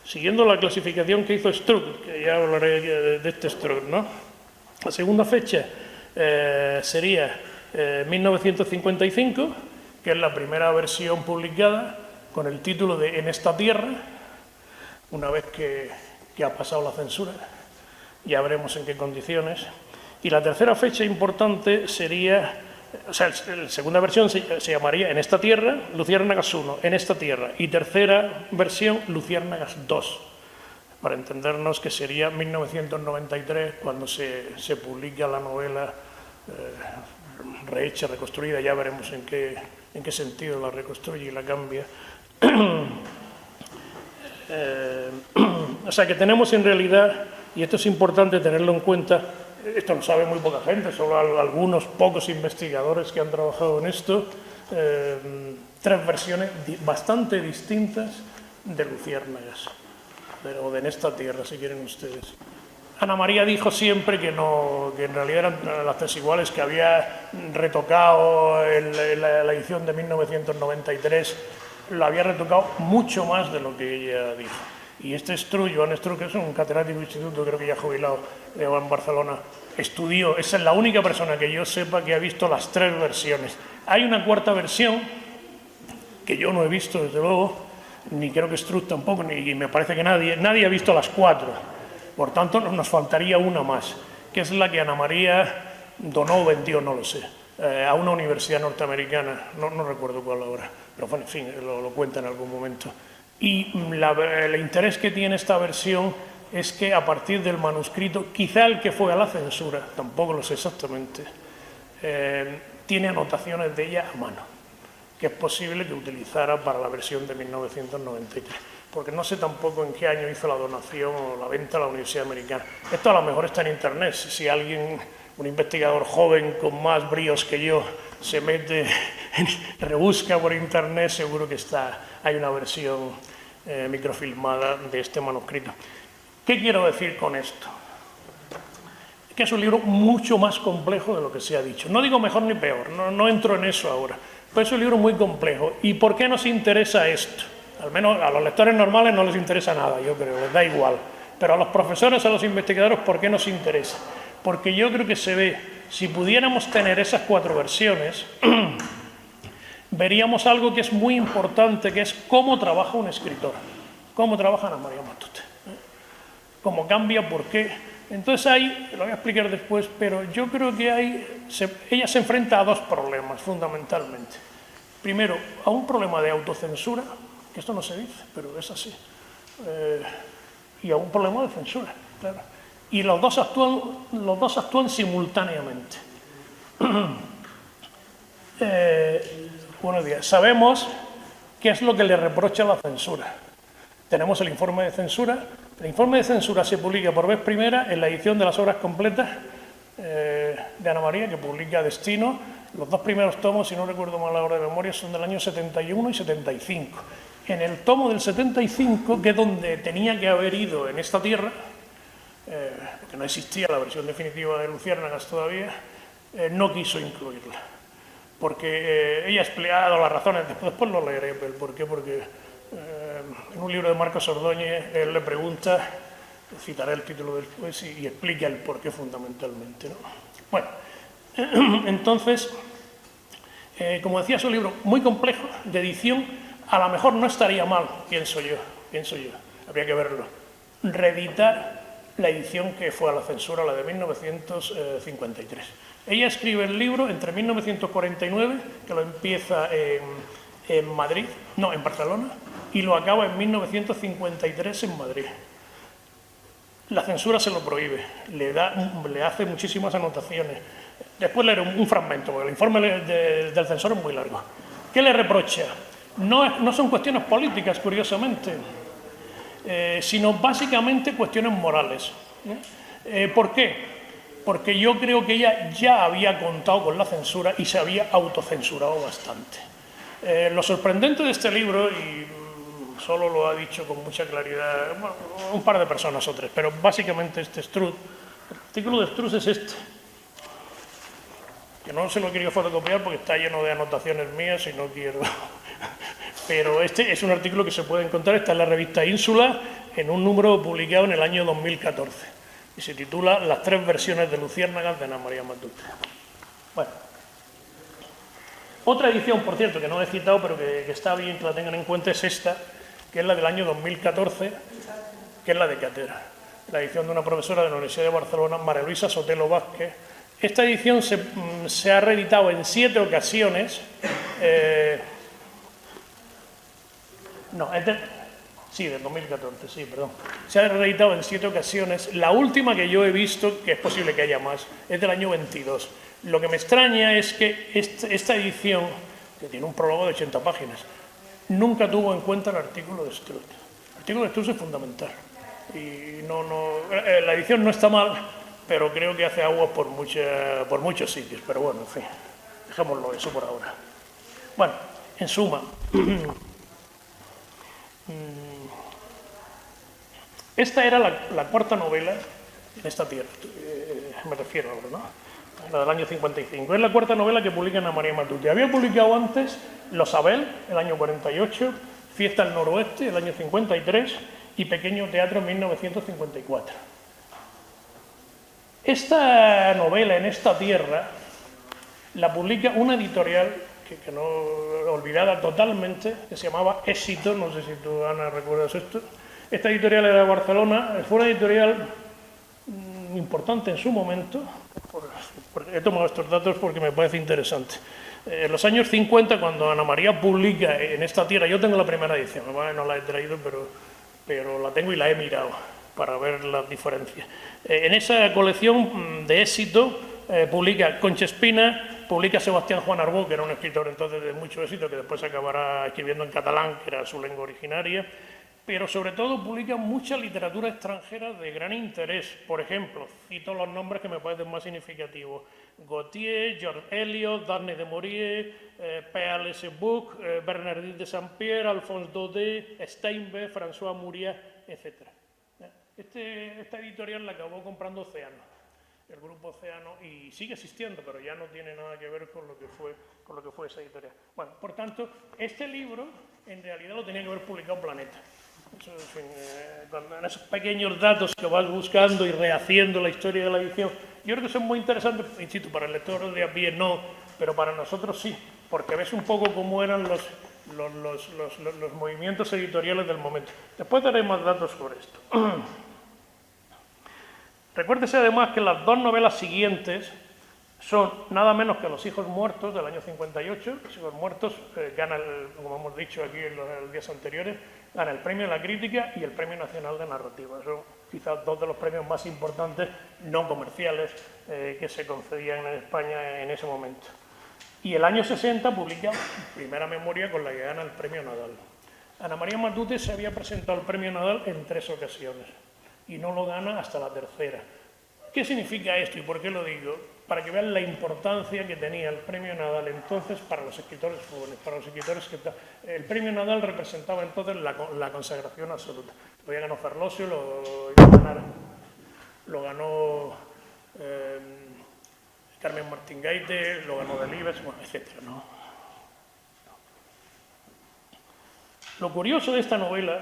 siguiendo la clasificación que hizo Struck, que ya hablaré de este Struck, ¿no? La segunda fecha sería 1955, que es la primera versión publicada con el título de En esta tierra, una vez que ha pasado la censura, ya veremos en qué condiciones. Y la tercera fecha importante sería, o sea, la segunda versión se llamaría En esta tierra, Luciérnagas 1, En esta tierra, y tercera versión, Luciérnagas 2, para entendernos que sería 1993 cuando se publica la novela rehecha, reconstruida, ya veremos en qué sentido la reconstruye y la cambia. O sea que tenemos en realidad, y esto es importante tenerlo en cuenta, esto lo sabe muy poca gente, solo algunos pocos investigadores que han trabajado en esto, tres versiones bastante distintas de Luciérnagas, o de En esta tierra, si quieren ustedes. Ana María dijo siempre que en realidad eran las tres iguales, que había retocado la edición de 1993, la había retocado mucho más de lo que ella dijo. Y este Struck, Joan Struck, que es un catedrático de instituto, creo que ya jubilado en Barcelona, estudió, esa es la única persona que yo sepa que ha visto las tres versiones. Hay una cuarta versión, que yo no he visto, desde luego, ni creo que Struck tampoco, ni me parece que nadie ha visto las cuatro. Por tanto, nos faltaría una más, que es la que Ana María donó o vendió, no lo sé, a una universidad norteamericana, no recuerdo cuál ahora, pero bueno, en fin, lo cuenta en algún momento. Y el interés que tiene esta versión es que a partir del manuscrito, quizá el que fue a la censura, tampoco lo sé exactamente, tiene anotaciones de ella a mano, que es posible que utilizara para la versión de 1993. Porque no sé tampoco en qué año hizo la donación o la venta a la Universidad Americana. Esto a lo mejor está en Internet. Si alguien, un investigador joven con más bríos que yo, se mete, rebusca por Internet, seguro que hay una versión microfilmada de este manuscrito. ¿Qué quiero decir con esto? Que es un libro mucho más complejo de lo que se ha dicho. No digo mejor ni peor, no entro en eso ahora, pero es un libro muy complejo. ¿Y por qué nos interesa esto? Al menos a los lectores normales no les interesa nada, yo creo, les da igual. Pero a los profesores, a los investigadores, ¿por qué nos interesa? Porque yo creo que se ve, si pudiéramos tener esas cuatro versiones, veríamos algo que es muy importante, que es cómo trabaja un escritor, cómo trabaja Ana María Matute, cómo cambia, por qué. Entonces ahí, lo voy a explicar después, pero yo creo que ella se enfrenta a dos problemas, fundamentalmente. Primero, a un problema de autocensura, que esto no se dice, pero es así, y a un problema de censura, claro. Y los dos actúan simultáneamente. Buenos días. Sabemos qué es lo que le reprocha la censura. Tenemos el informe de censura. El informe de censura se publica por vez primera en la edición de las obras completas de Ana María, que publica Destino. Los dos primeros tomos, si no recuerdo mal ahora de memoria, son del año 71 y 75. En el tomo del 75, que es donde tenía que haber ido En esta tierra, porque no existía la versión definitiva de Luciérnagas todavía, no quiso incluirla. Porque ella ha explicado las razones, después lo leeré, el por qué, porque en un libro de Marcos Ordóñez él le pregunta, citaré el título después, y explica el por qué fundamentalmente, ¿no? Bueno, entonces, como decía, es un libro muy complejo, de edición. A lo mejor no estaría mal, pienso yo, habría que verlo, reeditar la edición que fue a la censura, la de 1953. Ella escribe el libro entre 1949, que lo empieza en Madrid, no, en Barcelona, y lo acaba en 1953 en Madrid. La censura se lo prohíbe, le hace muchísimas anotaciones. Después leeré un fragmento, porque el informe del censor es muy largo. ¿Qué le reprocha? No son cuestiones políticas, curiosamente, sino básicamente cuestiones morales. ¿Por qué? Porque yo creo que ella ya había contado con la censura y se había autocensurado bastante. Lo sorprendente de este libro, y solo lo ha dicho con mucha claridad, bueno, un par de personas o tres, pero básicamente este Struck, el artículo de Struck es este, que no se lo he querido fotocopiar porque está lleno de anotaciones mías y no quiero pero este es un artículo que se puede encontrar, está en la revista Ínsula, en un número publicado en el año 2014, y se titula Las tres versiones de Luciérnagas de Ana María Matute. Bueno, otra edición, por cierto, que no he citado, pero que está bien que la tengan en cuenta, es esta, que es la del año 2014, que es la de cátedra, la edición de una profesora de la Universidad de Barcelona, María Luisa Sotelo Vázquez. Esta edición se ha reeditado en 7 ocasiones. Sí, del 2014, sí, perdón. Se ha reeditado en 7 ocasiones. La última que yo he visto, que es posible que haya más, es del año 22. Lo que me extraña es que esta edición, que tiene un prólogo de 80 páginas, nunca tuvo en cuenta el artículo de Strutt. El artículo de Strutt es fundamental. Y la edición no está mal, pero creo que hace aguas por muchos sitios. Pero bueno, en fin, dejémoslo eso por ahora. Bueno, en suma, esta era la cuarta novela en esta tierra, me refiero ahora, ¿no? La del año 55. Es la cuarta novela que publica Ana María Matute. Había publicado antes Los Abel, el año 48, Fiesta al Noroeste, el año 53, y Pequeño Teatro, en 1954. Esta novela, En esta tierra, la publica una editorial que no olvidada totalmente, que se llamaba Éxito, no sé si tú, Ana, recuerdas esto. Esta editorial era de Barcelona, fue una editorial importante en su momento. He tomado estos datos porque me parece interesante. En los años 50, cuando Ana María publica En esta tierra, yo tengo la primera edición, no la he traído, pero la tengo y la he mirado para ver las diferencias. En esa colección de Éxito publica Concha Espina, publica Sebastián Juan Arbó, que era un escritor entonces de mucho éxito, que después acabará escribiendo en catalán, que era su lengua originaria, pero sobre todo publica mucha literatura extranjera de gran interés. Por ejemplo, cito los nombres que me parecen más significativos: Gautier, George Eliot, Darnay de Maurier, P.L. Buch, Bernardin de Saint-Pierre, Alphonse Daudet, Steinbeck, François Muriat, etc. Esta editorial la acabó comprando Océano, el grupo Océano, y sigue existiendo, pero ya no tiene nada que ver con lo que fue esa editorial. Bueno, por tanto, este libro en realidad lo tenía que haber publicado Planeta. Eso, en fin, en esos pequeños datos que vas buscando y rehaciendo la historia de la edición, yo creo que son muy interesantes, insisto, para el lector de a pie no, pero para nosotros sí, porque ves un poco cómo eran los movimientos editoriales del momento. Después daré más datos sobre esto. Recuérdese además que las dos novelas siguientes son nada menos que Los hijos muertos, del año 58. Los hijos muertos gana, como hemos dicho aquí en los días anteriores, gana el premio de la crítica y el premio nacional de narrativa. Son quizás dos de los premios más importantes no comerciales que se concedían en España en ese momento. Y el año 60 publica Primera memoria, con la que gana el premio Nadal. Ana María Matute se había presentado al premio Nadal en 3 ocasiones y no lo gana hasta la tercera. ¿Qué significa esto y por qué lo digo? Para que vean la importancia que tenía el premio Nadal entonces para los escritores jóvenes, para los escritores que... El premio Nadal representaba entonces la consagración absoluta. Lo ganó Ferlosio, lo ganó Carmen Martín Gaite, lo ganó Delibes, bueno, etc., ¿no? Lo curioso de esta novela,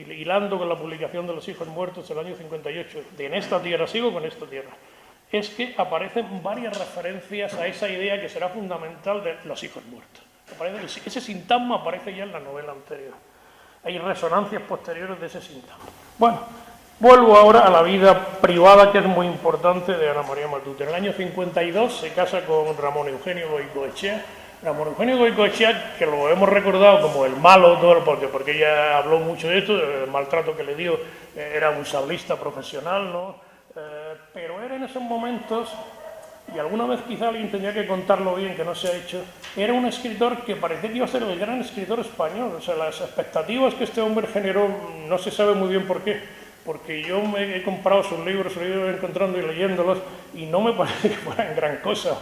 hilando con la publicación de Los hijos muertos del año 58, de En esta tierra, sigo con esta tierra, es que aparecen varias referencias a esa idea que será fundamental de los hijos muertos. Ese sintagma aparece ya en la novela anterior. Hay resonancias posteriores de ese sintagma. Bueno, vuelvo ahora a la vida privada, que es muy importante, de Ana María Matute. En el año 52 se casa con Ramón Eugenio Goicoechea. Ramón Eugenio Goicoechea, que lo hemos recordado como el malo, porque ella habló mucho de esto, el maltrato que le dio, era un sablista profesional, ¿no? Pero era en esos momentos, y alguna vez quizá alguien tendría que contarlo bien, que no se ha hecho, era un escritor que parecía que iba a ser el gran escritor español. O sea, las expectativas que este hombre generó, no se sabe muy bien por qué, porque yo me he comprado sus libros, he ido encontrando y leyéndolos, y no me parece que fueran gran cosa.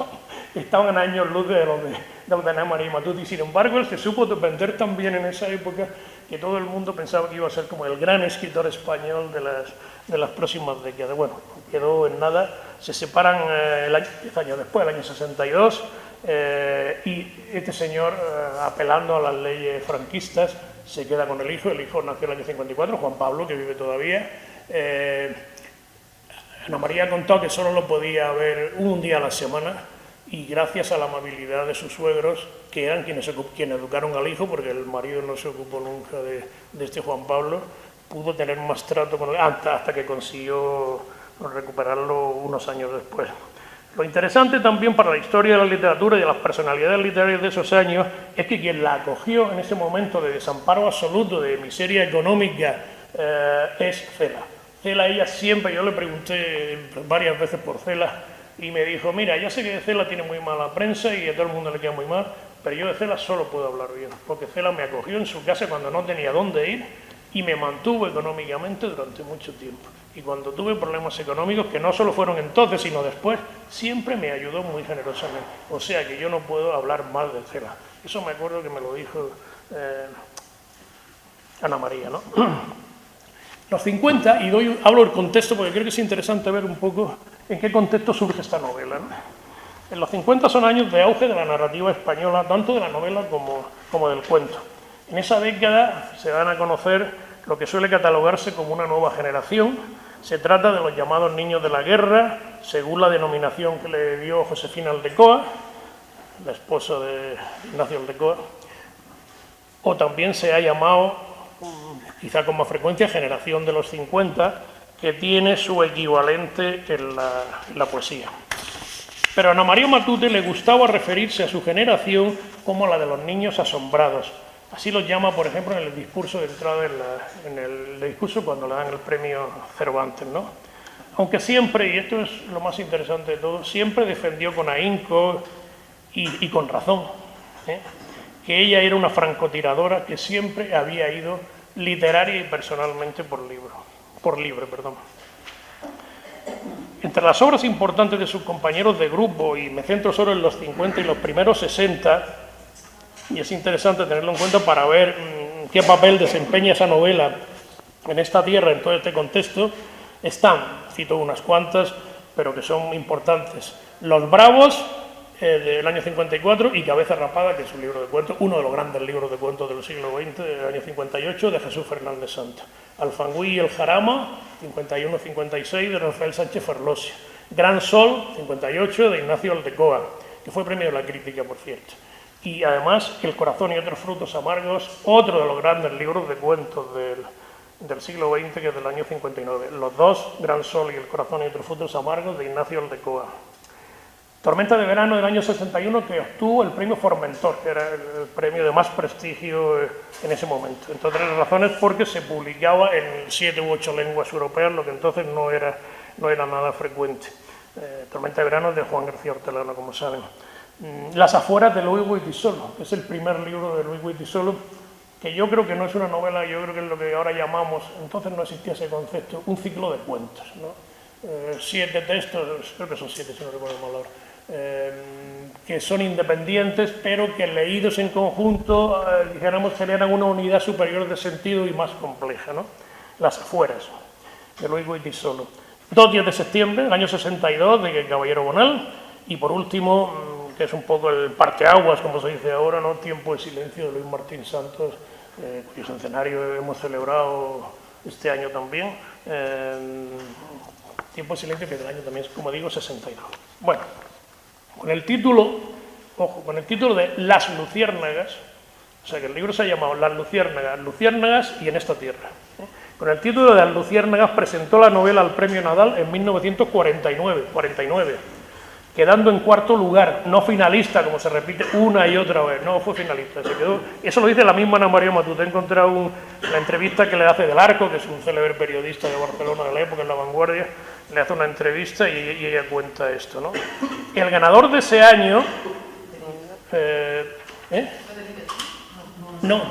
Estaban en años luz de los de Ana María Matute, y sin embargo él se supo vender tan bien en esa época que todo el mundo pensaba que iba a ser como el gran escritor español de las próximas décadas. Bueno, quedó en nada. Se separan 10 años después, el año 62, y este señor, apelando a las leyes franquistas, se queda con el hijo nació en el año 54, Juan Pablo, que vive todavía. Ana María contó que solo lo podía ver un día a la semana, y gracias a la amabilidad de sus suegros, que eran quienes educaron al hijo, porque el marido no se ocupó nunca de este Juan Pablo, pudo tener más trato con él hasta que consiguió recuperarlo unos años después. Lo interesante también para la historia de la literatura y de las personalidades literarias de esos años es que quien la acogió en ese momento de desamparo absoluto, de miseria económica, es Cela. Cela, ella siempre, yo le pregunté varias veces por Cela, y me dijo, mira, ya sé que de Cela tiene muy mala prensa y a todo el mundo le queda muy mal, pero yo de Cela solo puedo hablar bien, porque Cela me acogió en su casa cuando no tenía dónde ir y me mantuvo económicamente durante mucho tiempo. Y cuando tuve problemas económicos, que no solo fueron entonces, sino después, siempre me ayudó muy generosamente. O sea que yo no puedo hablar mal de Cela. Eso me acuerdo que me lo dijo Ana María, ¿no? Los 50, y hablo del contexto porque creo que es interesante ver un poco en qué contexto surge esta novela, ¿no? En los 50 son años de auge de la narrativa española, tanto de la novela como del cuento. En esa década se dan a conocer lo que suele catalogarse como una nueva generación. Se trata de los llamados niños de la guerra, según la denominación que le dio Josefina Aldecoa, la esposa de Ignacio Aldecoa, o también se ha llamado, quizá con más frecuencia, generación de los 50, que tiene su equivalente en la poesía. Pero a Ana María Matute le gustaba referirse a su generación como la de los niños asombrados. Así los llama, por ejemplo, en el discurso de entrada, en el discurso cuando le dan el premio Cervantes, ¿no? Aunque siempre, y esto es lo más interesante de todo, siempre defendió con ahínco y con razón, que ella era una francotiradora que siempre había ido literaria y personalmente por libre. Entre las obras importantes de sus compañeros de grupo, y me centro solo en los 50 y los primeros 60, y es interesante tenerlo en cuenta para ver qué papel desempeña esa novela en esta tierra, en todo este contexto, cito unas cuantas, pero que son importantes. Los Bravos, del año 54, y Cabeza Rapada, que es un libro de cuentos, uno de los grandes libros de cuentos del siglo XX, del año 58, de Jesús Fernández Santos. Alfangüí y el Jarama, 51-56, de Rafael Sánchez Ferlosio. Gran Sol, 58, de Ignacio Aldecoa, que fue premio de la crítica, por cierto. Y además, El corazón y otros frutos amargos, otro de los grandes libros de cuentos del siglo XX, que es del año 59. Los dos, Gran Sol y El corazón y otros frutos amargos, de Ignacio Aldecoa. Tormenta de verano del año 61, que obtuvo el premio Formentor, que era el premio de más prestigio en ese momento. Entre otras razones, porque se publicaba en 7 u 8 lenguas europeas, lo que entonces no era nada frecuente. Tormenta de verano de Juan García Hortelano, como saben. Las afueras de Luis Goytisolo, que es el primer libro de Luis Goytisolo, que yo creo que no es una novela, yo creo que es lo que ahora llamamos, entonces no existía ese concepto, un ciclo de cuentos, ¿no? 7 textos, creo que son 7 si no recuerdo mal ahora, que son independientes, pero que leídos en conjunto, dijéramos, generan una unidad superior de sentido y más compleja, ¿no? Las afueras, de Luis Goytisolo. 2 días de septiembre, del año 62, de Caballero Bonal, y por último, que es un poco el parteaguas, como se dice ahora, ¿no? Tiempo de silencio, de Luis Martín Santos, cuyo centenario hemos celebrado este año también. Tiempo de silencio, que del año también es, como digo, 62. Bueno, con el título de Las Luciérnagas, o sea que el libro se ha llamado Las Luciérnagas y en esta tierra. Con el título de Las Luciérnagas presentó la novela al Premio Nadal en 1949, quedando en cuarto lugar, no finalista, como se repite una y otra vez, no fue finalista, se quedó. Eso lo dice la misma Ana María Matute. He encontrado la entrevista que le hace Del Arco, que es un célebre periodista de Barcelona de la época, en La Vanguardia, le hace una entrevista y ella cuenta esto, ¿no? El ganador de ese año... No,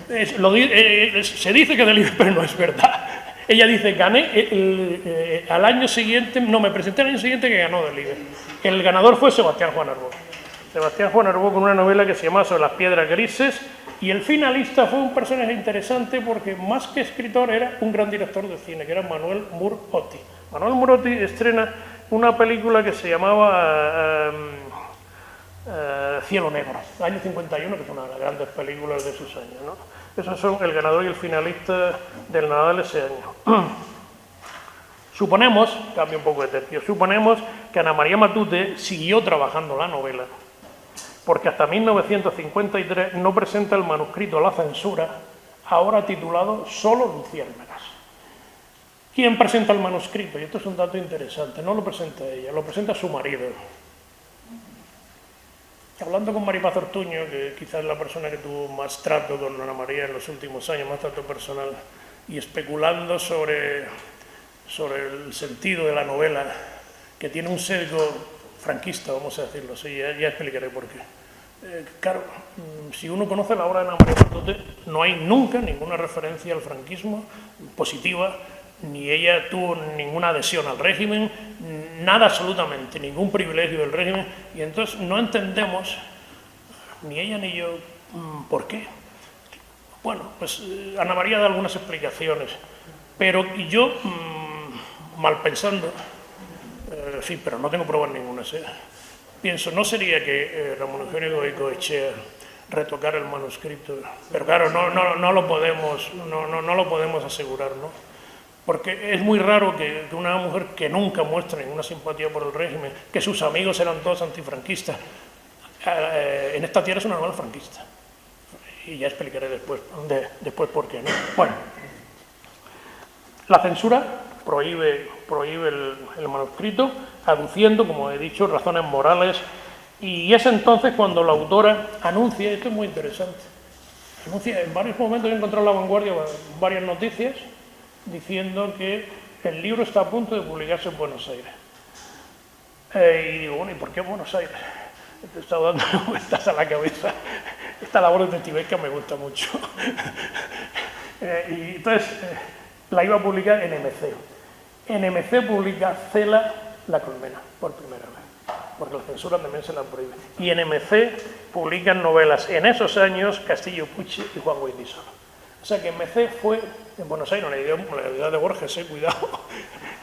se dice que del libro, pero no es verdad. Ella dice, gané al año siguiente, no, me presenté al año siguiente que ganó del libro. El ganador fue Sebastián Juan Arbó. Sebastián Juan Arbó con una novela que se llama Sobre las piedras grises, y el finalista fue un personaje interesante porque más que escritor era un gran director de cine, que era Manuel Mur-Otti. Manuel Mur-Otti estrena una película que se llamaba Cielo Negro, año 51, que es una de las grandes películas de sus años, ¿no? Esos son el ganador y el finalista del Nadal ese año. Suponemos, cambio un poco de tercio, suponemos que Ana María Matute siguió trabajando la novela, porque hasta 1953 no presenta el manuscrito a la censura, ahora titulado Solo Luciérnagas. ¿Quién presenta el manuscrito? Y esto es un dato interesante, no lo presenta ella, lo presenta su marido. Hablando con Maripaz Ortuño, que quizás es la persona que tuvo más trato con Ana María en los últimos años, más trato personal, y especulando sobre el sentido de la novela, que tiene un sesgo franquista, vamos a decirlo así, ya explicaré por qué. Claro, si uno conoce la obra de Ana María Matute, no hay nunca ninguna referencia al franquismo positiva, ni ella tuvo ninguna adhesión al régimen, nada absolutamente, ningún privilegio del régimen, y entonces no entendemos, ni ella ni yo, por qué. Bueno, pues Ana María da algunas explicaciones, pero yo, mal pensando, sí, pero no tengo pruebas ninguna, pienso, ¿no sería que Ramón Eugenio Goicoechea retocara el manuscrito? Pero claro, no lo podemos asegurar, ¿no? Porque es muy raro que una mujer que nunca muestra ninguna simpatía por el régimen, que sus amigos eran todos antifranquistas, en esta tierra es una novela franquista. Y ya explicaré después por qué, ¿no? Bueno, la censura prohíbe el manuscrito, aduciendo, como he dicho, razones morales, y es entonces cuando la autora anuncia, esto es muy interesante, anuncia, en varios momentos he encontrado en La Vanguardia varias noticias, diciendo que el libro está a punto de publicarse en Buenos Aires. Y digo, bueno, ¿y por qué Buenos Aires? Te he estado dando vueltas a la cabeza. Esta labor detectivesca me gusta mucho. Y entonces, la iba a publicar en MC. En MC publica Cela La Colmena, por primera vez, porque la censura también se la prohíbe. Y en MC publican novelas, en esos años, Castillo Pucci y Juan Goytisolo. O sea que MC fue, en Buenos Aires, la idea de Borges, cuidado,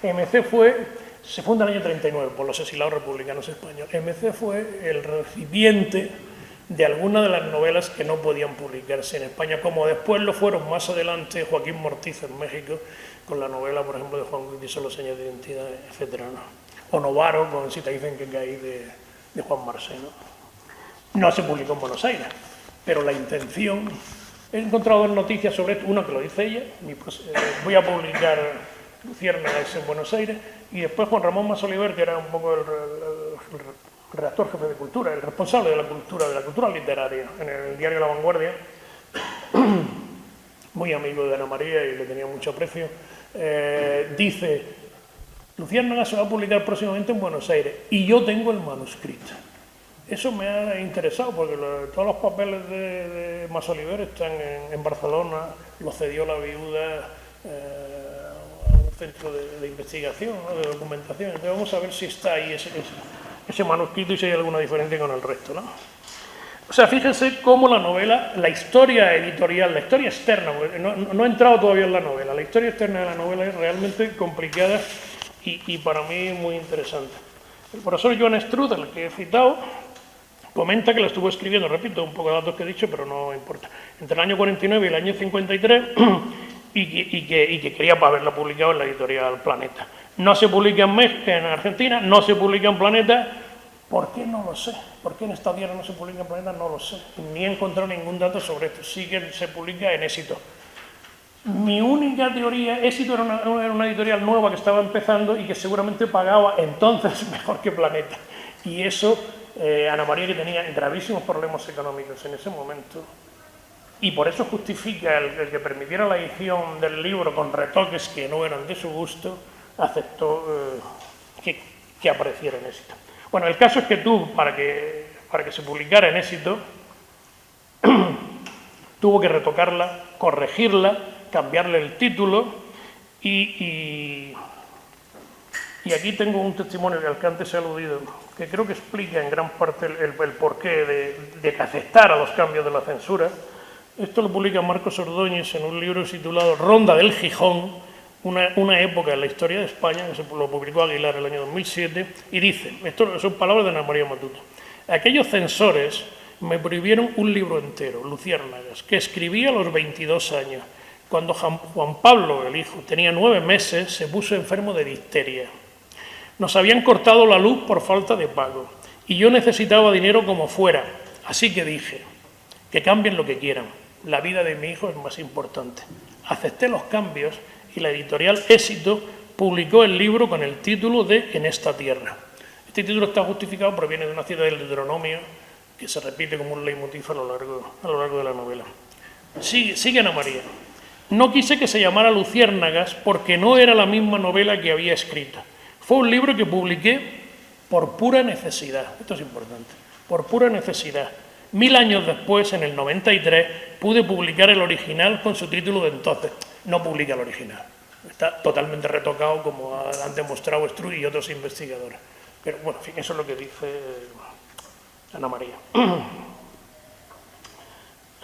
MC se funda en el año 39 por los exilados republicanos españoles. MC fue el recipiente de algunas de las novelas que no podían publicarse en España, como después lo fueron más adelante Joaquín Mortiz en México, con la novela, por ejemplo, de Juan Goytisolo, Señas de Identidad, etc., ¿no? O Novaro, con Si te dicen que caí, de Juan Marsé, ¿no? No se publicó en Buenos Aires, pero la intención... He encontrado dos noticias sobre esto, una que lo dice ella, voy a publicar Luciérnagas en Buenos Aires, y después Juan Ramón Masoliver, que era un poco el redactor jefe de cultura, el responsable de la cultura literaria en el diario La Vanguardia, muy amigo de Ana María y le tenía mucho aprecio, dice, Luciérnagas se va a publicar próximamente en Buenos Aires, y yo tengo el manuscrito. Eso me ha interesado porque todos los papeles de Masoliver están en Barcelona, lo cedió la viuda a un centro de investigación, ¿no? De documentación. Entonces vamos a ver si está ahí ese manuscrito y si hay alguna diferencia con el resto, ¿no? O sea, fíjense cómo la novela, la historia editorial, la historia externa, no he entrado todavía en la novela, la historia externa de la novela es realmente complicada y para mí muy interesante. El profesor Joan Strudel, que he citado, comenta que la estuvo escribiendo, repito, un poco de datos que he dicho, pero no importa, entre el año 49 y el año 53, y que quería haberla publicado en la editorial Planeta. No se publica en Argentina, no se publica en Planeta. ¿Por qué? No lo sé. ¿Por qué en esta tierra no se publica en Planeta? No lo sé. Ni he encontrado ningún dato sobre esto. Sí que se publica en Éxito. Mi única teoría, Éxito era una editorial nueva que estaba empezando y que seguramente pagaba entonces mejor que Planeta. Y eso... Ana María, que tenía gravísimos problemas económicos en ese momento, y por eso justifica el que permitiera la edición del libro con retoques que no eran de su gusto, aceptó que apareciera en Éxito. Bueno, el caso es que para que se publicara en Éxito, tuvo que retocarla, corregirla, cambiarle el título y aquí tengo un testimonio al que antes he aludido, que creo que explica en gran parte el porqué de que aceptara los cambios de la censura. Esto lo publica Marcos Ordóñez en un libro titulado Ronda del Gijón, una época en la historia de España, que lo publicó Aguilar en el año 2007, y dice, esto son palabras de Ana María Matute, Aquellos censores me prohibieron un libro entero, Luciérnagas, que escribí a los 22 años. Cuando Juan Pablo, el hijo, tenía 9 meses, se puso enfermo de difteria. Nos habían cortado la luz por falta de pago y yo necesitaba dinero como fuera. Así que dije, que cambien lo que quieran. La vida de mi hijo es más importante. Acepté los cambios y la editorial Éxito publicó el libro con el título de En esta tierra. Este título está justificado, proviene de una cita del Deuteronomio que se repite como un leitmotiv a lo largo de la novela. Sigue Ana María. No quise que se llamara Luciérnagas porque no era la misma novela que había escrito. Fue un libro que publiqué por pura necesidad. Esto es importante. Por pura necesidad. 1000 años después, en el 93, pude publicar el original con su título de entonces. No publica el original. Está totalmente retocado, como han demostrado Struy y otros investigadores. Pero bueno, en fin, eso es lo que dice Ana María.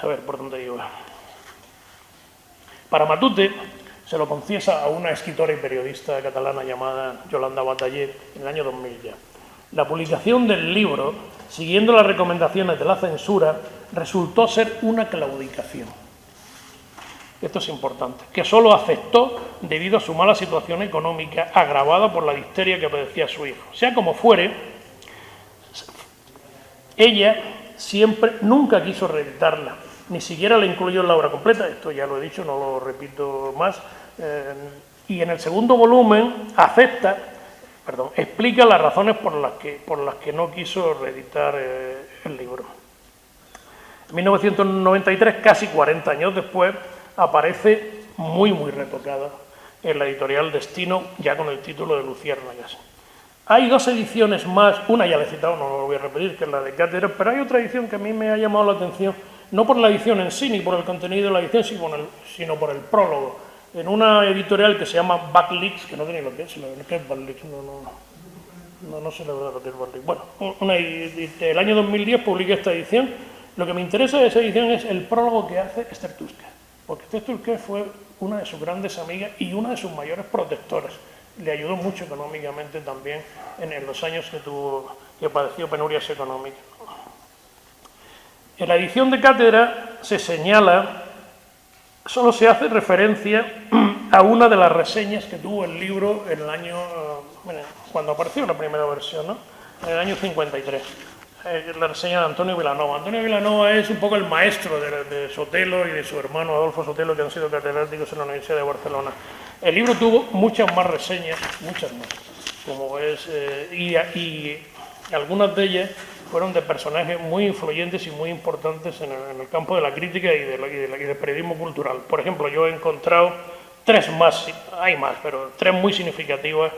A ver, ¿por dónde iba? Para Matute se lo confiesa a una escritora y periodista catalana llamada Yolanda Bataller en el año 2000 ya. La publicación del libro, siguiendo las recomendaciones de la censura, resultó ser una claudicación. Esto es importante, que solo aceptó debido a su mala situación económica agravada por la difteria que padecía su hijo. Sea como fuere, ella nunca quiso reeditarla, ni siquiera la incluyó en la obra completa, esto ya lo he dicho, no lo repito más, y en el segundo volumen explica las razones por las que no quiso reeditar el libro. En 1993, casi 40 años después, aparece muy retocada en la editorial Destino, ya con el título de Luciérnagas. Hay 2 ediciones más, una ya la he citado, no lo voy a repetir, que es la de Cátedra, pero hay otra edición que a mí me ha llamado la atención, no por la edición en sí, ni por el contenido de la edición, sino por el prólogo, en una editorial que se llama Backleaks, que no sé ni lo que es, ¿qué es Backleaks? No sé la verdad lo que es Backleaks. Bueno, el año 2010 publiqué esta edición. Lo que me interesa de esa edición es el prólogo que hace Esther Tusker, porque Esther Tusker fue una de sus grandes amigas y una de sus mayores protectoras. Le ayudó mucho económicamente también en los años que padeció penurias económicas. En la edición de Cátedra se señala, solo se hace referencia a una de las reseñas que tuvo el libro en el año, cuando apareció la primera versión, ¿no? En el año 53. La reseña de Antonio Vilanova. Antonio Vilanova es un poco el maestro de Sotelo y de su hermano Adolfo Sotelo, que han sido catedráticos en la Universidad de Barcelona. El libro tuvo muchas más reseñas, muchas más, como es, y algunas de ellas fueron de personajes muy influyentes y muy importantes en el campo de la crítica y del periodismo cultural. Por ejemplo, yo he encontrado 3 más, hay más, pero 3 muy significativas,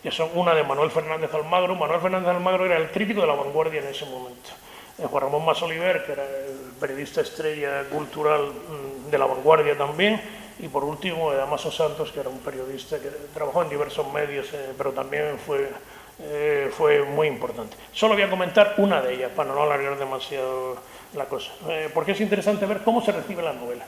que son una de Manuel Fernández Almagro. Manuel Fernández Almagro era el crítico de La Vanguardia en ese momento. Juan Ramón Masoliver, que era el periodista estrella cultural de La Vanguardia también. Y por último, Damaso Santos, que era un periodista que trabajó en diversos medios, pero también fue muy importante. Solo voy a comentar una de ellas, para no alargar demasiado la cosa, porque es interesante ver cómo se recibe la novela.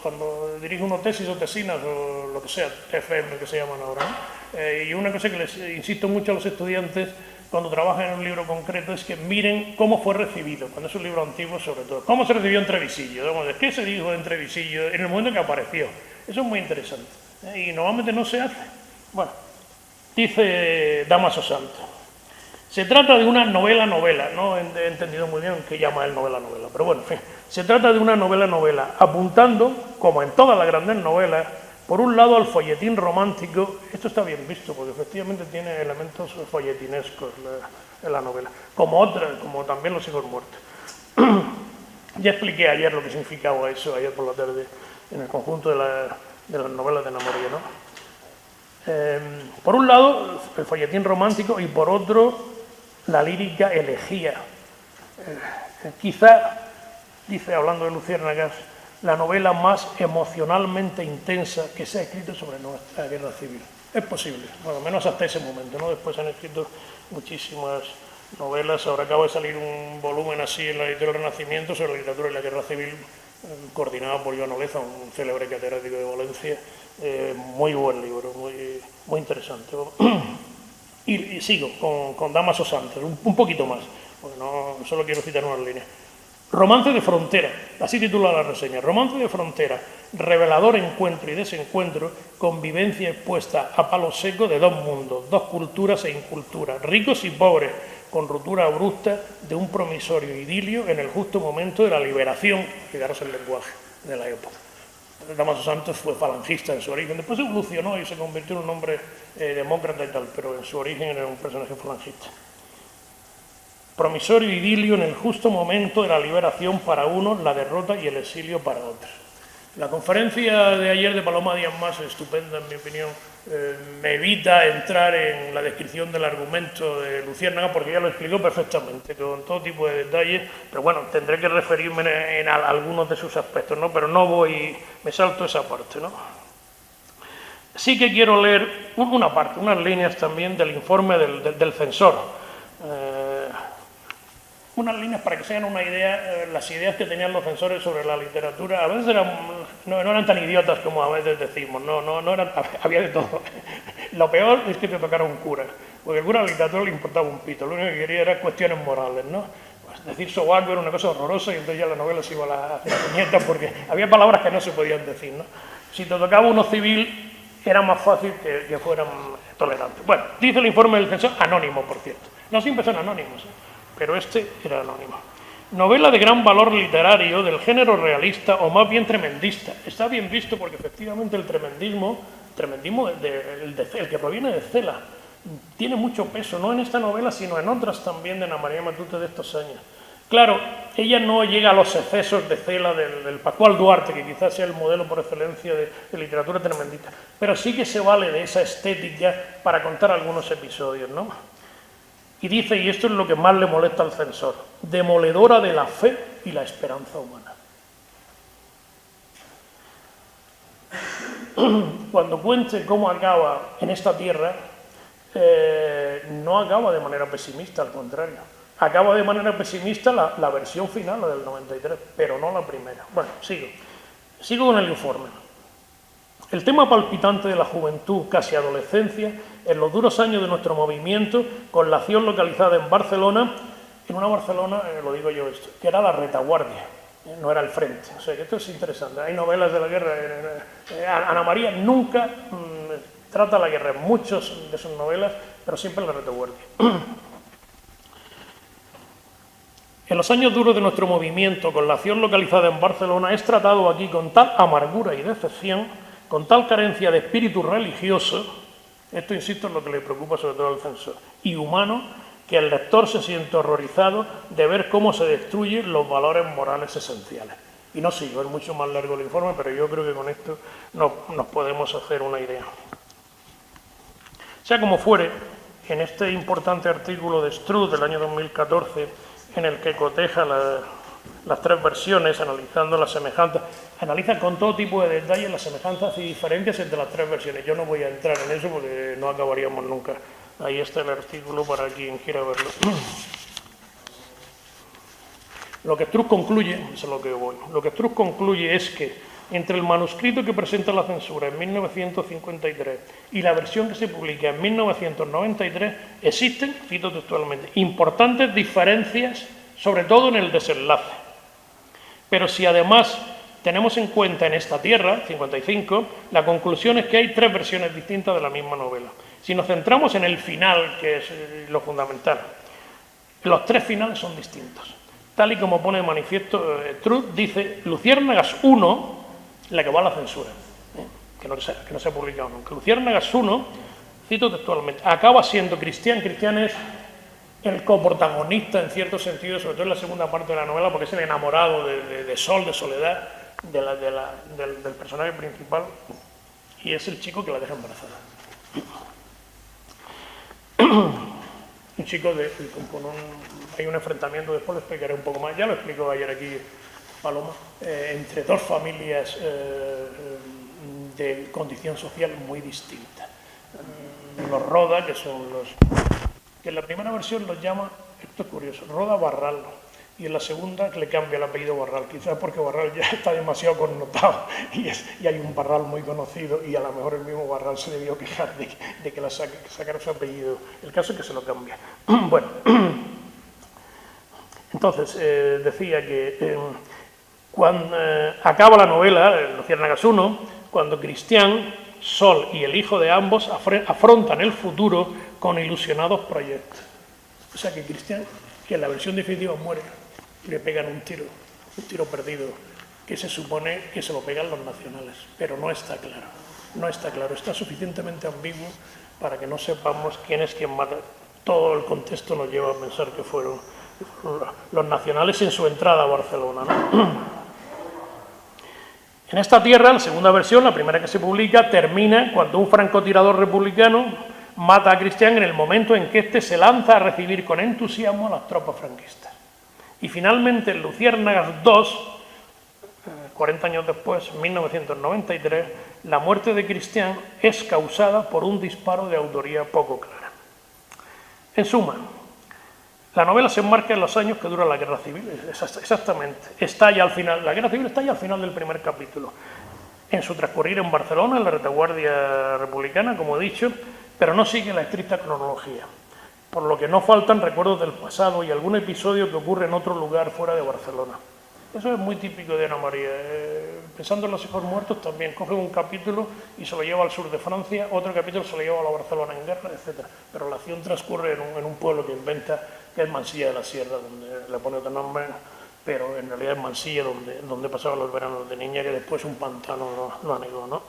Cuando dirijo una tesis o tesinas, o lo que sea, FM que se llaman ahora, ¿no? Y una cosa que les insisto mucho a los estudiantes cuando trabajan en un libro concreto es que miren cómo fue recibido, cuando es un libro antiguo sobre todo. ¿Cómo se recibió en Trevisillo? ¿Qué se dijo en Trevisillo en el momento que apareció? Eso es muy interesante, y normalmente no se hace. Bueno, dice Damaso Santos. Se trata de una novela, no he entendido muy bien qué llama él novela, pero bueno, en fin. Se trata de una novela, apuntando, como en todas las grandes novelas, por un lado al folletín romántico. Esto está bien visto, porque efectivamente tiene elementos folletinescos en la novela, como también Los hijos muertos. Ya expliqué ayer lo que significaba eso, ayer por la tarde, en el conjunto de las novelas de Ana María, ¿no? Por un lado, el folletín romántico, y por otro, la lírica elegía. Quizá, dice, hablando de Luciérnagas, la novela más emocionalmente intensa que se ha escrito sobre nuestra guerra civil. Es posible, bueno, menos hasta ese momento, ¿no? Después han escrito muchísimas novelas. Ahora acaba de salir un volumen así en la editorial Renacimiento sobre la literatura y la guerra civil, coordinado por Joan Oleza, un célebre catedrático de Valencia. Muy buen libro, muy interesante. Y sigo con Damaso Santos, un poquito más. porque no solo quiero citar unas líneas. Romance de frontera, así titula la reseña. Romance de frontera, revelador encuentro y desencuentro, convivencia expuesta a palo seco de dos mundos, dos culturas e inculturas, ricos y pobres, con ruptura abrupta de un promisorio idilio en el justo momento de la liberación, fijaros el lenguaje de la época. Dámaso Santos fue falangista en su origen, después evolucionó y se convirtió en un hombre demócrata y tal, pero en su origen era un personaje falangista. Promisorio idilio en el justo momento de la liberación para unos, la derrota y el exilio para otros. La conferencia de ayer de Paloma Díaz Mas, estupenda en mi opinión, me evita entrar en la descripción del argumento de Luciérnaga porque ya lo explicó perfectamente, con todo tipo de detalles, pero bueno, tendré que referirme en algunos de sus aspectos, ¿no? Pero no voy, me salto esa parte, ¿no? Sí que quiero leer una parte, unas líneas también del informe del censor. Unas líneas para que se hagan una idea, las ideas que tenían los censores sobre la literatura, a veces no eran tan idiotas como a veces decimos, no eran, había de todo. Lo peor es que te tocara un cura, porque el cura a la literatura le importaba un pito, lo único que quería era cuestiones morales, ¿no? Pues decir sobaco era una cosa horrorosa y entonces ya la novela se iba a la puñeta porque había palabras que no se podían decir, ¿no? Si te tocaba uno civil, era más fácil que fueran tolerantes. Bueno, dice el informe del censor, anónimo, por cierto. No siempre son anónimos, pero este era anónimo. Novela de gran valor literario del género realista o más bien tremendista. Está bien visto porque efectivamente el tremendismo el que proviene de Cela, tiene mucho peso, no en esta novela, sino en otras también de Ana María Matute de estos años. Claro, ella no llega a los excesos de Cela del Pascual Duarte, que quizás sea el modelo por excelencia de literatura tremendista, pero sí que se vale de esa estética para contar algunos episodios, ¿no? Y dice, y esto es lo que más le molesta al censor, demoledora de la fe y la esperanza humana. Cuando cuente cómo acaba en esta tierra, no acaba de manera pesimista, al contrario. Acaba de manera pesimista la versión final, la del 93, pero no la primera. Bueno, sigo con el informe. El tema palpitante de la juventud, casi adolescencia, en los duros años de nuestro movimiento, con la acción localizada en Barcelona, en una Barcelona, lo digo yo esto, que era la retaguardia, no era el frente. O sea, que esto es interesante. Hay novelas de la guerra. Ana María nunca trata la guerra en muchas de sus novelas, pero siempre en la retaguardia. En los años duros de nuestro movimiento, con la acción localizada en Barcelona, es tratado aquí con tal amargura y decepción, con tal carencia de espíritu religioso, esto insisto es lo que le preocupa sobre todo al censor, y humano, que el lector se siente horrorizado de ver cómo se destruyen los valores morales esenciales. Y no sigo, es mucho más largo el informe, pero yo creo que con esto nos podemos hacer una idea. Sea como fuere, en este importante artículo de Struth del año 2014, en el que coteja las tres versiones, analizando las semejanzas, analiza con todo tipo de detalles las semejanzas y diferencias entre las tres versiones. Yo no voy a entrar en eso porque no acabaríamos nunca. Ahí está el artículo para quien quiera verlo. Lo que Struth concluye, es a lo que voy, lo que Struth concluye es que entre el manuscrito que presenta la censura en 1953 y la versión que se publica en 1993 existen, cito textualmente, importantes diferencias, sobre todo en el desenlace. Pero si además tenemos en cuenta en esta tierra, 55, la conclusión es que hay tres versiones distintas de la misma novela. Si nos centramos en el final, que es lo fundamental, los tres finales son distintos. Tal y como pone de manifiesto Struth, dice Luciérnagas 1, la que va a la censura, que no se ha publicado nunca. Luciérnagas 1, cito textualmente, acaba siendo Cristián. Cristián es el coprotagonista en cierto sentido, sobre todo en la segunda parte de la novela, porque es el enamorado de Sol, de Soledad, del personaje principal, y es el chico que la deja embarazada. Un chico hay un enfrentamiento, después lo explicaré un poco más, ya lo explicó ayer aquí Paloma, entre dos familias de condición social muy distinta. Los Roda, que son los que en la primera versión los llama, esto es curioso, Roda Barral, y en la segunda le cambia el apellido Barral, quizás porque Barral ya está demasiado connotado y hay un Barral muy conocido y a lo mejor el mismo Barral se debió quejar de que sacara su apellido. El caso es que se lo cambia. Bueno, Entonces, decía que cuando acaba la novela, Luciérnagas 1, cuando Cristian, Sol y el hijo de ambos afrontan el futuro con ilusionados proyectos. O sea que Cristian, que en la versión definitiva muere, le pegan un tiro perdido, que se supone que se lo pegan los nacionales, pero no está claro, está suficientemente ambiguo para que no sepamos quién es quien mata. Todo el contexto nos lleva a pensar que fueron los nacionales en su entrada a Barcelona, ¿no? En esta tierra, la segunda versión, la primera que se publica, termina cuando un francotirador republicano mata a Cristian en el momento en que éste se lanza a recibir con entusiasmo a las tropas franquistas. Y finalmente, en Luciérnagas 2, 40 años después, en 1993, la muerte de Cristian es causada por un disparo de autoría poco clara. En suma, la novela se enmarca en los años que dura la Guerra Civil, exactamente. Está ya al final, la Guerra Civil está ya al final del primer capítulo. En su transcurrir en Barcelona, en la retaguardia republicana, como he dicho, pero no sigue la estricta cronología, por lo que no faltan recuerdos del pasado y algún episodio que ocurre en otro lugar fuera de Barcelona. Eso es muy típico de Ana María. Pensando en los hijos muertos también, coge un capítulo y se lo lleva al sur de Francia, otro capítulo se lo lleva a la Barcelona en guerra, etc. Pero la acción transcurre en un pueblo que inventa, que es Mansilla de la Sierra, donde le pone otro nombre, pero en realidad es Mansilla donde pasaban los veranos de niña, que después un pantano lo anegó, ¿no?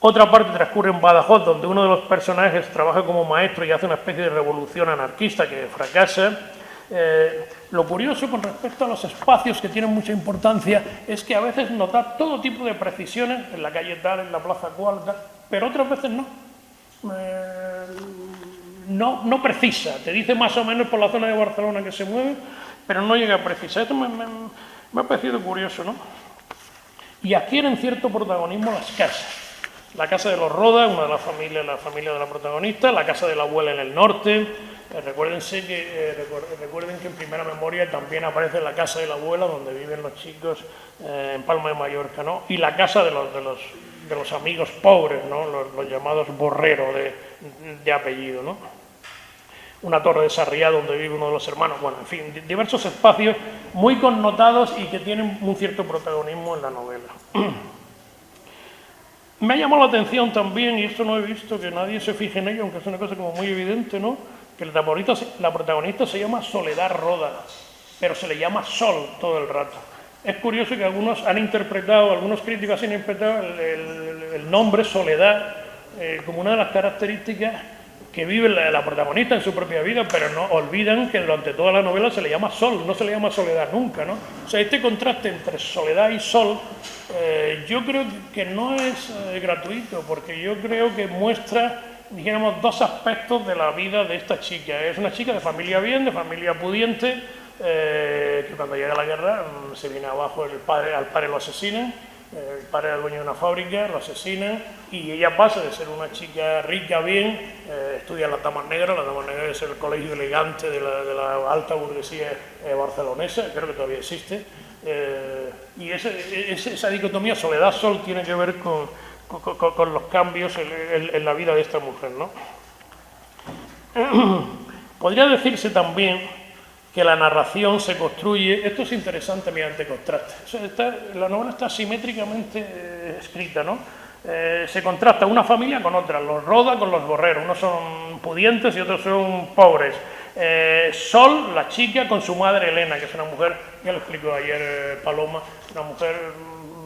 Otra parte transcurre en Badajoz, donde uno de los personajes trabaja como maestro y hace una especie de revolución anarquista que fracasa. Lo curioso con respecto a los espacios que tienen mucha importancia es que a veces nos da todo tipo de precisiones, en la calle tal, en la plaza cual, tal, pero otras veces no. No precisa, te dice más o menos por la zona de Barcelona que se mueve, pero no llega a precisar. Esto me ha parecido curioso, ¿no? Y adquieren cierto protagonismo las casas. La casa de los Roda, una de la familia de la protagonista, la casa de la abuela en el norte. Recuerden que en Primera Memoria también aparece la casa de la abuela, donde viven los chicos en Palma de Mallorca, ¿no? Y la casa de los amigos pobres, ¿no? Los llamados Borrero de apellido, ¿no? Una torre de Sarriá donde vive uno de los hermanos. Bueno, en fin, diversos espacios muy connotados y que tienen un cierto protagonismo en la novela. Me ha llamado la atención también, y esto no he visto que nadie se fije en ello, aunque es una cosa como muy evidente, ¿no? Que la protagonista se llama Soledad Roda, pero se le llama Sol todo el rato. Es curioso que algunos críticos han interpretado el nombre Soledad como una de las características que vive la protagonista en su propia vida, pero no olvidan que durante toda la novela se le llama Sol, no se le llama Soledad nunca, ¿no? O sea, este contraste entre Soledad y Sol yo creo que no es gratuito, porque yo creo que muestra, dijéramos, dos aspectos de la vida de esta chica. Es una chica de familia bien, de familia pudiente, que cuando llega la guerra se viene abajo, al padre lo asesinan, el padre era dueño de una fábrica, lo asesina y ella pasa de ser una chica rica, bien, estudia en las Damas Negras es el colegio elegante de la alta burguesía barcelonesa, creo que todavía existe, y esa dicotomía Soledad-Sol tiene que ver con los cambios en la vida de esta mujer, ¿no? Podría decirse también que la narración se construye, esto es interesante mediante contraste. O sea, la novela está simétricamente escrita, ¿no? Se contrasta una familia con otra, los Roda con los Borreros, unos son pudientes y otros son pobres. Sol, la chica, con su madre Elena, que es una mujer, ya lo explicó ayer Paloma, una mujer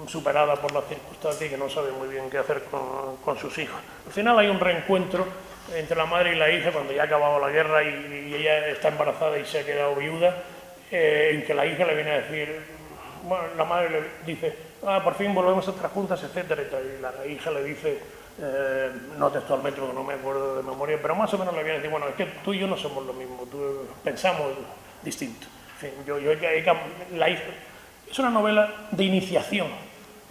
superada por las circunstancias y que no sabe muy bien qué hacer con sus hijos. Al final hay un reencuentro entre la madre y la hija cuando ya ha acabado la guerra y ella está embarazada y se ha quedado viuda, en que la hija le viene a decir, bueno, la madre le dice, por fin volvemos a estar juntas, etcétera, y la hija le dice, no textualmente porque no me acuerdo de memoria, pero más o menos le viene a decir, bueno, es que tú y yo no somos lo mismo, pensamos distinto. En fin, la hija, es una novela de iniciación,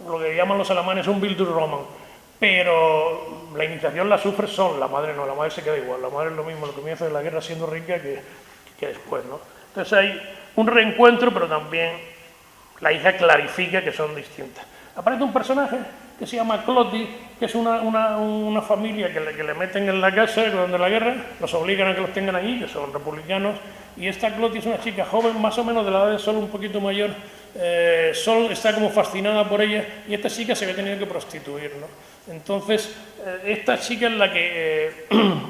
lo que llaman los alemanes un Bildungsroman. Pero la iniciación la sufre Sol, la madre no, la madre se queda igual, la madre es lo mismo, lo que comienza de la guerra siendo rica que después, ¿no? Entonces hay un reencuentro, pero también la hija clarifica que son distintas. Aparece un personaje que se llama Cloti, que es una familia que le meten en la casa durante la guerra, los obligan a que los tengan allí, que son republicanos, Y esta Cloti es una chica joven, más o menos de la edad de Sol, un poquito mayor. Sol está como fascinada por ella y esta chica se había tenido que prostituir, ¿no? Entonces, esta chica es la que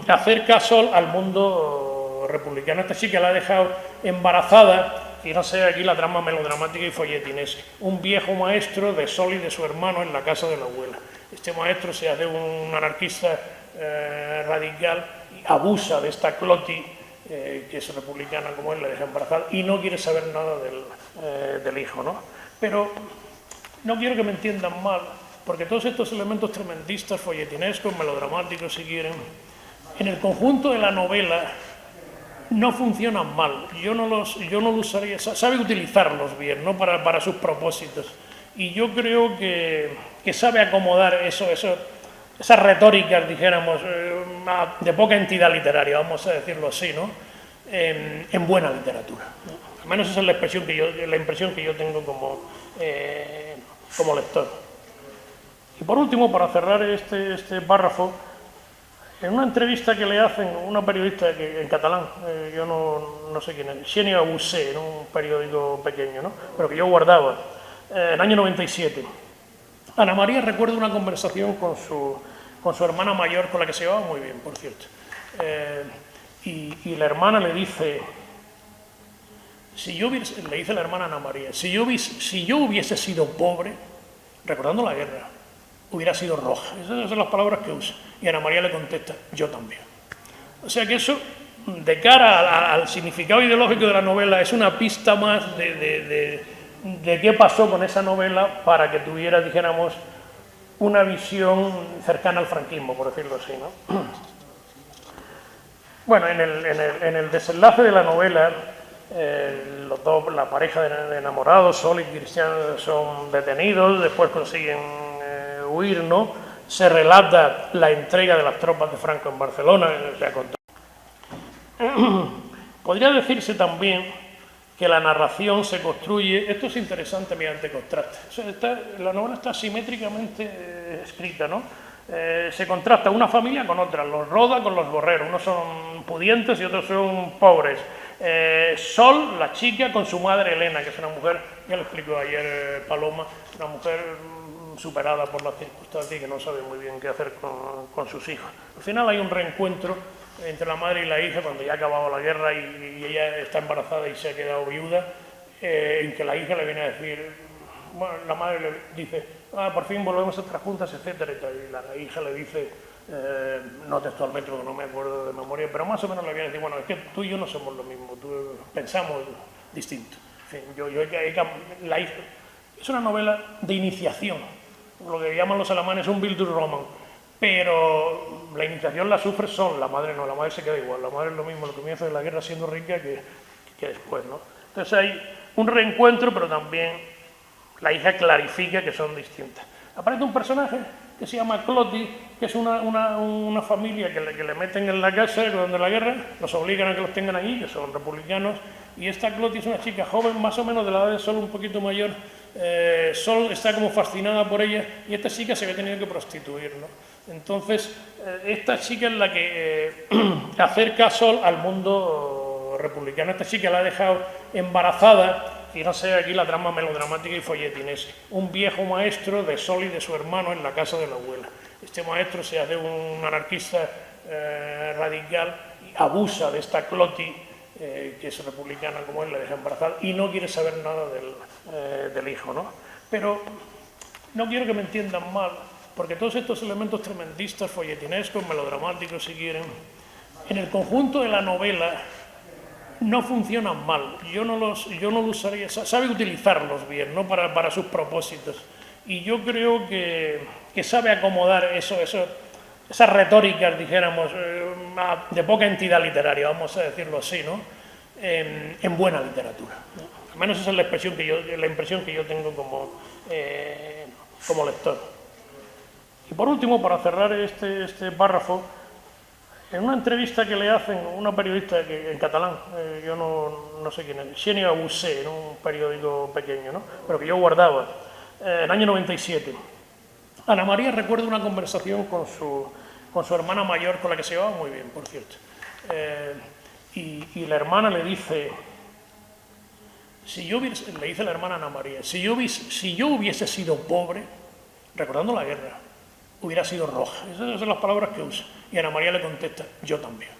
acerca a Sol al mundo republicano. Esta chica la ha dejado embarazada. Y no sé, aquí la trama melodramática y folletinesa. Un viejo maestro de Sol y de su hermano en la casa de la abuela. Este maestro se hace un anarquista radical y abusa de esta Cloti, que es republicana como él, la deja embarazada y no quiere saber nada del hijo, ¿no? Pero no quiero que me entiendan mal, porque todos estos elementos tremendistas, folletinescos, melodramáticos, si quieren, en el conjunto de la novela no funcionan mal. Yo no los usaría, sabe utilizarlos bien, ¿no? Para sus propósitos. Y yo creo que sabe acomodar esas retóricas, dijéramos, de poca entidad literaria, vamos a decirlo así, ¿no? En buena literatura, ¿no? Al menos esa es la impresión que yo tengo como lector. Y por último, para cerrar este párrafo, en una entrevista que le hacen una periodista en catalán, yo no sé quién es, Xenia Busé, en un periódico pequeño, ¿no? Pero que yo guardaba, en el año 97. Ana María recuerda una conversación con su hermana mayor, con la que se llevaba muy bien, por cierto. Y la hermana le dice, le dice la hermana a Ana María, si yo hubiese sido pobre, recordando la guerra, hubiera sido roja. Esas son las palabras que usa. Y Ana María le contesta, yo también. O sea que eso, de cara al significado ideológico de la novela, es una pista más de qué pasó con esa novela para que tuviera, dijéramos, una visión cercana al franquismo, por decirlo así, ¿no? Bueno, en el desenlace de la novela, la pareja de enamorados, Sol y Cristian, son detenidos, después consiguen huir, ¿no? Se relata la entrega de las tropas de Franco en Barcelona. Podría decirse también que la narración se construye, esto es interesante mediante contraste. O sea, la novela está simétricamente escrita, ¿no? Se contrasta una familia con otra, los Roda con los Borrero, unos son pudientes y otros son pobres. Sol, la chica, con su madre Elena, que es una mujer, ya lo explicó ayer Paloma, una mujer superada por las circunstancias y que no sabe muy bien qué hacer con sus hijos. Al final hay un reencuentro entre la madre y la hija cuando ya ha acabado la guerra y ella está embarazada y se ha quedado viuda, en que la hija le viene a decir, bueno, la madre le dice, por fin volvemos a estar juntas, etcétera, y la hija le dice, no textualmente porque no me acuerdo de memoria, pero más o menos le viene a decir, bueno, es que tú y yo no somos lo mismo, pensamos distinto. En fin, la hija, es una novela de iniciación, lo que llaman los alemanes un Bildungsroman, pero la iniciación la sufre Sol, la madre no, la madre se queda igual, la madre es lo mismo, lo que comienza de la guerra siendo rica que después, ¿no? Entonces hay un reencuentro, pero también la hija clarifica que son distintas. Aparece un personaje que se llama Cloti, que es una familia que le meten en la casa durante la guerra, los obligan a que los tengan allí, que son republicanos, y esta Cloti es una chica joven, más o menos de la edad de Sol, un poquito mayor. Sol está como fascinada por ella y esta chica se había tenido que prostituir, ¿no? Entonces, esta chica es la que acerca a Sol al mundo republicano. Esta chica la ha dejado embarazada, y no sé, aquí la trama melodramática y folletinesa. Un viejo maestro de Sol y de su hermano en la casa de la abuela. Este maestro se hace un anarquista radical y abusa de esta Cloti, que es republicana como él, la deja embarazada y no quiere saber nada del hijo, ¿no? Pero no quiero que me entiendan mal, porque todos estos elementos tremendistas, folletinescos, melodramáticos, si quieren, en el conjunto de la novela no funcionan mal. Yo no los usaría, sabe utilizarlos bien, ¿no? Para sus propósitos. Y yo creo que sabe acomodar esas retóricas, dijéramos, de poca entidad literaria, vamos a decirlo así, ¿no? En buena literatura, ¿no? Al menos esa es la impresión que yo tengo como lector. Y por último, para cerrar este párrafo, en una entrevista que le hacen una periodista en catalán, yo no sé quién es, Xenia Busé, en un periódico pequeño, ¿no? Pero que yo guardaba, en el año 97. Ana María recuerda una conversación con su hermana mayor, con la que se llevaba muy bien, por cierto. y la hermana le dice, le dice la hermana Ana María, si yo hubiese sido pobre, recordando la guerra, hubiera sido roja. Esas son las palabras que usa. Y Ana María le contesta, yo también.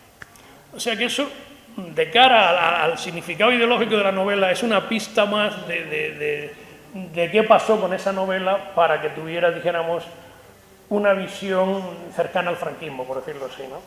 O sea que eso, de cara al significado ideológico de la novela, es una pista más de qué pasó con esa novela para que tuviera, dijéramos, una visión cercana al franquismo, por decirlo así, ¿no?